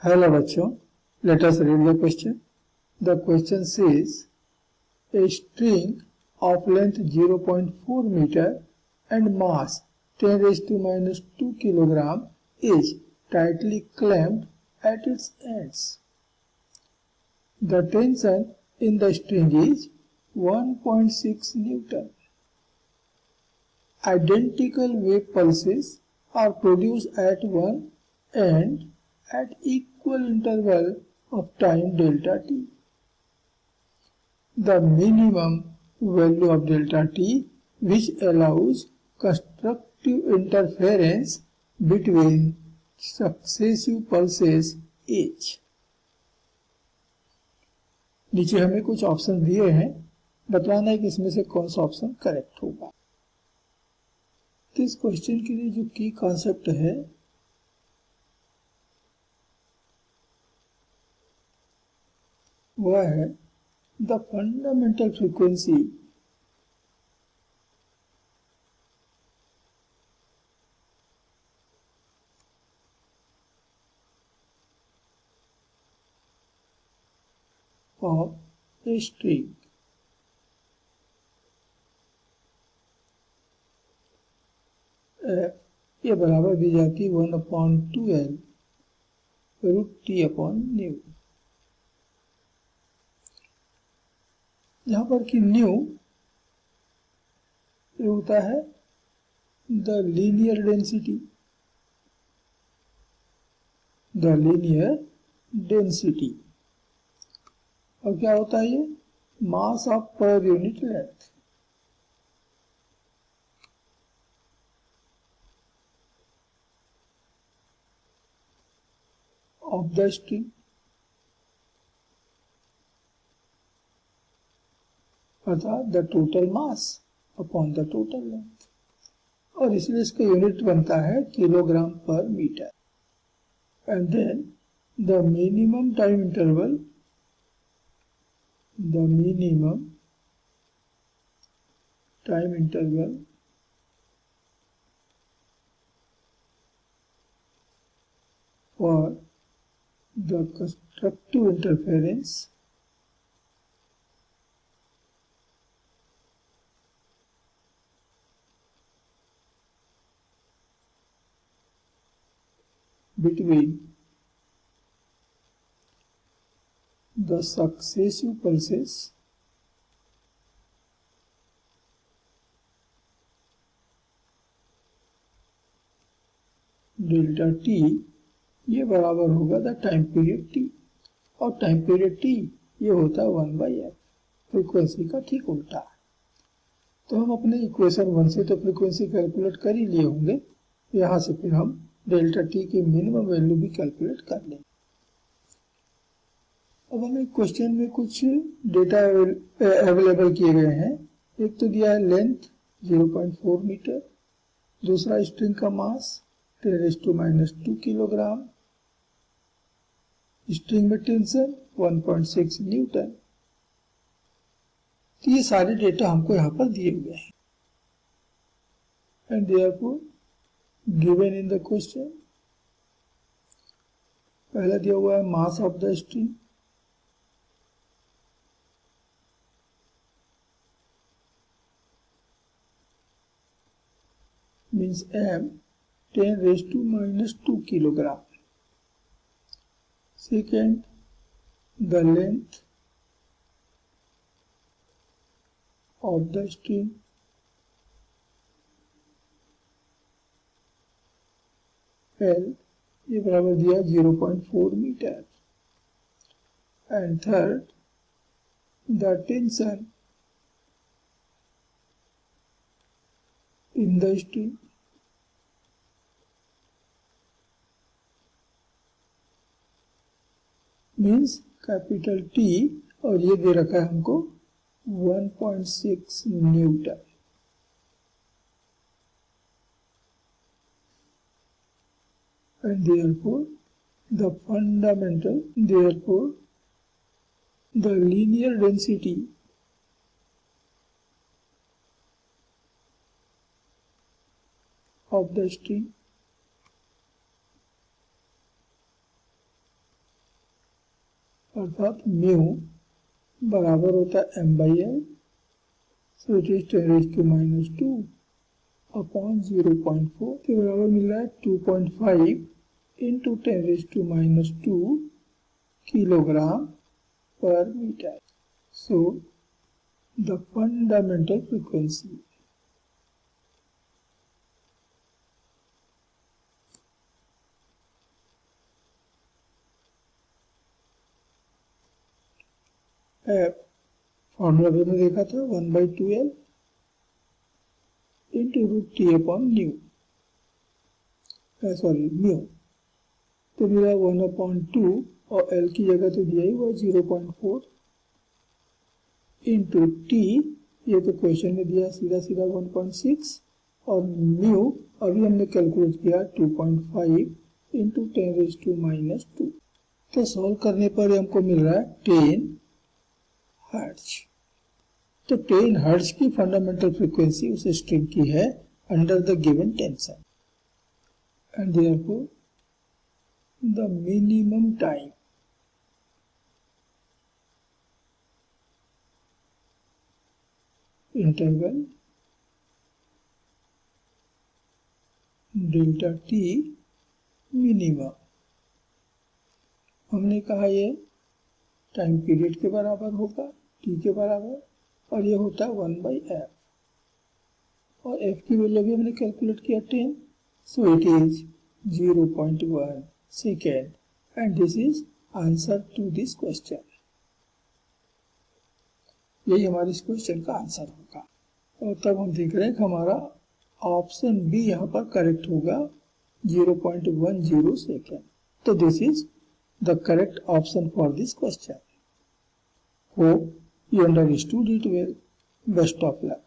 Hello बच्चों, let us read the question. The question says a string of length 0.4 meter and mass 10 raised to minus 2 kilogram is tightly clamped at its ends. The tension in the string is 1.6 Newton. Identical wave pulses are produced at one end at equal interval of time delta t. The minimum value of delta t which allows constructive interference between successive pulses is. नीचे हमें कुछ option दिए हैं, बताना है कि इसमें से कौन सा ऑप्शन करेक्ट होगा। तो इस क्वेश्चन के लिए जो की कॉन्सेप्ट है वह है the fundamental frequency of a string. ये बराबर दी जाती है 1/2L √T/न्यू, यहाँ पर कि न्यू ये होता है द लीनियर डेंसिटी, और क्या होता है ये mass of per unit length. of the string अर्थात the total mass upon the total length, और इसलिए इसका यूनिट बनता है kilogram per metre. And then the minimum time interval for the constructive interference between the successive pulses delta T ये बराबर होगा the time period T, और time period T ये होता है 1/f, फ्रीक्वेंसी का ठीक उल्टा है। तो हम अपने इक्वेशन 1 से तो फ्रीक्वेंसी कैलकुलेट कर ही लिए होंगे, यहाँ से फिर हम डेल्टा टी की मिनिमम वैल्यू भी कैलकुलेट कर लेंगे। अब हमें क्वेश्चन में कुछ डेटा अवेलेबल किए गए हैं। एक तो दिया है लेंथ 0.4 मीटर, दूसरा स्ट्रिंग का मास 10⁻⁻² किलोग्राम, स्ट्रिंग में टेंशन 1.6 न्यूटन। तो ये सारे डेटा हमको यहाँ पर दिए हुए हैं and therefore given in the question. पहला दिया हुआ है mass of the string, means m 10⁻⁻² kilogram. Second, the length of the string, L ये बराबर दिया 0.4 metre. And third, the tension in the string, means capital T, और ये दे रखा है हमको 1.6 newton. And therefore the linear density of the string अर्थात म्यू बराबर होता है m/l, so it is 10⁻² upon 0.4 के बराबर मिल रहा है 2.5 into 10⁻² kilogram per metre. So the fundamental frequency F formula भी हमने देखा था 1/2L into √T upon new, sorry mu, तो मिला 1/2 और L की जगह तो दिया ही हुआ 0.4 इंटू T, ये तो क्वेश्चन में दिया सीधा सीधा 1.6, और म्यू अभी हमने कैलकुलेट किया 2.5 इंटू 10⁻². तो सॉल्व करने पर हमको मिल रहा है 10 हर्ट्ज. तो 10 हर्ट्ज की फंडामेंटल फ्रीक्वेंसी उस स्ट्रिंग की है under the given tension, and therefore the minimum time interval delta T minimum, हमने कहा ये टाइम पीरियड के बराबर होगा, टी के बराबर, और ये होता है 1/f, और f की वैल्यू भी हमने कैलकुलेट किया 10, so it is 0.1 second, and this is answer to this question. यही हमारे इस क्वेश्चन का आंसर होगा. और तब हम देख रहे हैं कि हमारा ऑप्शन बी यहाँ पर करेक्ट होगा 0.10 सेकेंड. तो this is the correct option for this question. Hope you understood it well. Best of luck.